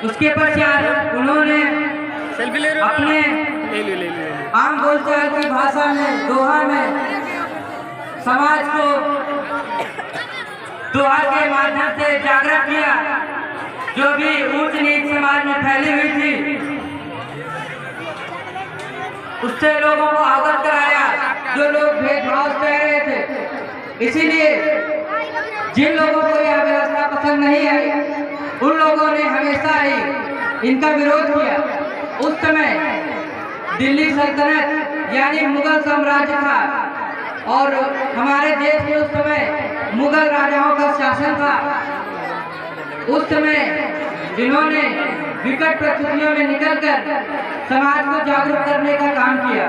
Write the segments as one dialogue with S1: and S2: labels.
S1: उसके पश्चात उन्होंने अपने आम बोलचाल की भाषा में दोहा में समाज को दोहा के माध्यम से जागृत किया। जो भी ऊंच नीच समाज में फैली हुई थी उससे लोगों को अवगत कराया, जो लोग भेदभाव से रहे थे। इसीलिए जिन लोगों को यह व्यवस्था पसंद नहीं आई उन लोगों ने हमेशा ही इनका विरोध किया। उस समय दिल्ली सल्तनत यानी मुगल साम्राज्य था और हमारे देश में उस समय मुगल राजाओं का शासन था। उस समय जिन्होंने विकट परिस्थितियों में निकलकर समाज को जागरूक करने का काम किया।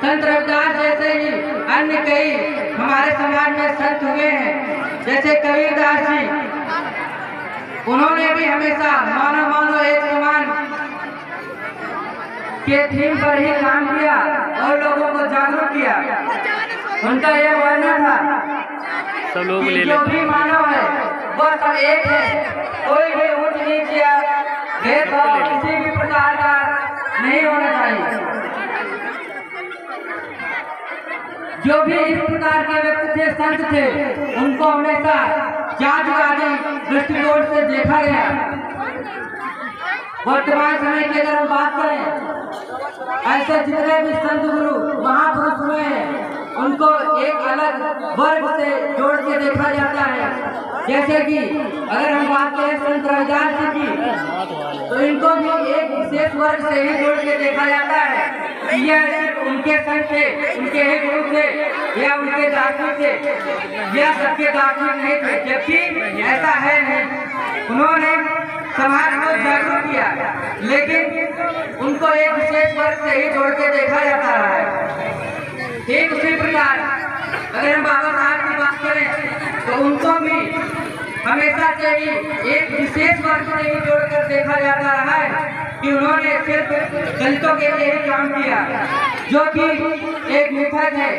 S1: संत रविदास जैसे ही अन्य कई हमारे समाज में संत हुए हैं, जैसे कबीरदास जी, उन्होंने भी हमेशा मानव मानव एक समान के थीम पर ही काम किया और लोगों को जागरूक किया। उनका यह मानना था कि जो भी मानव है वह सब एक है, कोई भी ऊंच नीच या भेदभाव किसी भी प्रकार का नहीं होना चाहिए। जो भी इस प्रकार के व्यक्ति थे, संत थे, उनको हमेशा जातिवादी दृष्टिकोण से देखा गया। वर्तमान समय की अगर हम बात करें, ऐसे जितने भी संत गुरु महापुरुष हुए हैं उनको एक अलग वर्ग से जोड़ के देखा जाता है। जैसे कि अगर हम बात करें संत रविदास जी की, तो इनको भी एक विशेष वर्ग से ही जोड़ के देखा जाता है। यह उनके संत थे, उनके ही गुरु थे या उनके दार्शनिक थे, यह सबके दार्शनिक नहीं थे, जबकि ऐसा है नहीं। उन्होंने समाज को जागरूक किया, लेकिन उनको एक विशेष वर्ग से ही जोड़ के देखा जाता है। ठीक उसी प्रकार अगर हम बाबा साहब की बात करें तो उनको भी हमेशा से ही एक विशेष वर्ग से ही जोड़कर देखा जाता रहा है कि उन्होंने सिर्फ दलितों के लिए ही काम किया, जो कि एक मिथक है,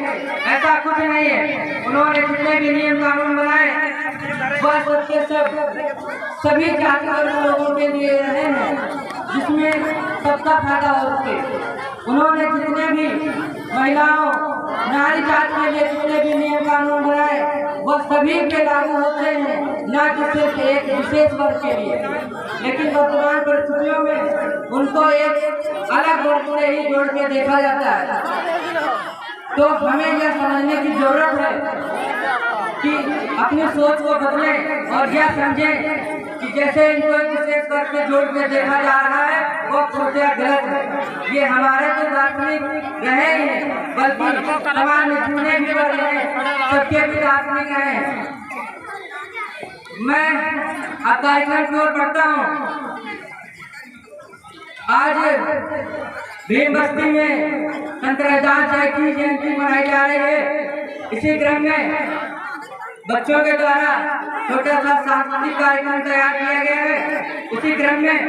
S1: ऐसा कुछ नहीं है। उन्होंने जितने भी नियम कानून बनाए वह सबके सब सभी जातिगत लोगों के लिए रहे हैं, जिसमें सबका फायदा हो सके। उन्होंने जितने भी महिलाओं नारी जाति के लिए जितने भी नियम कानून बनाए वह सभी पे लागू होते हैं, न कि सिर्फ एक विशेष वर्ग के लिए। लेकिन वर्तमान परिस्थितियों में उनको एक अलग वर्ग से ही जोड़ के देखा जाता है। तो हमें यह समझने की जरूरत है कि अपनी सोच को बदलें और यह समझें कि जैसे इनको एक विशेष वर्ग से जोड़ के देखा जा रहा है वो पूर्णतः गलत है। ये हमारे तो दार्शनिक रहे ही हैं, बल्कि समाज में जितने भी वर्ग हैं सबके भी दार्शनिक हैं। मैं अब कार्यक्रम की ओर बढ़ता हूँ। आज भीम बस्ती में संत रविदास जी की जयंती मनाई जा रही है। इसी क्रम में बच्चों के द्वारा छोटा सा सांस्कृतिक कार्यक्रम तैयार किया गया है। इसी क्रम में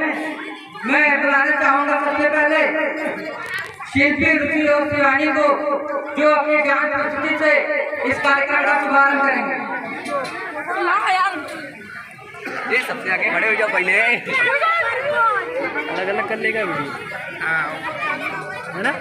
S1: मैं बुलाना चाहूँगा सबसे पहले शिल्पी रुचि और शिवानी को, जो अपनी ज्ञान प्रस्तुति से इस कार्यक्रम का शुभारंभ करेंगे।
S2: ये सबसे आगे खड़े हो जाओ, पहले अलग अलग कर लेगा वीडियो, है ना।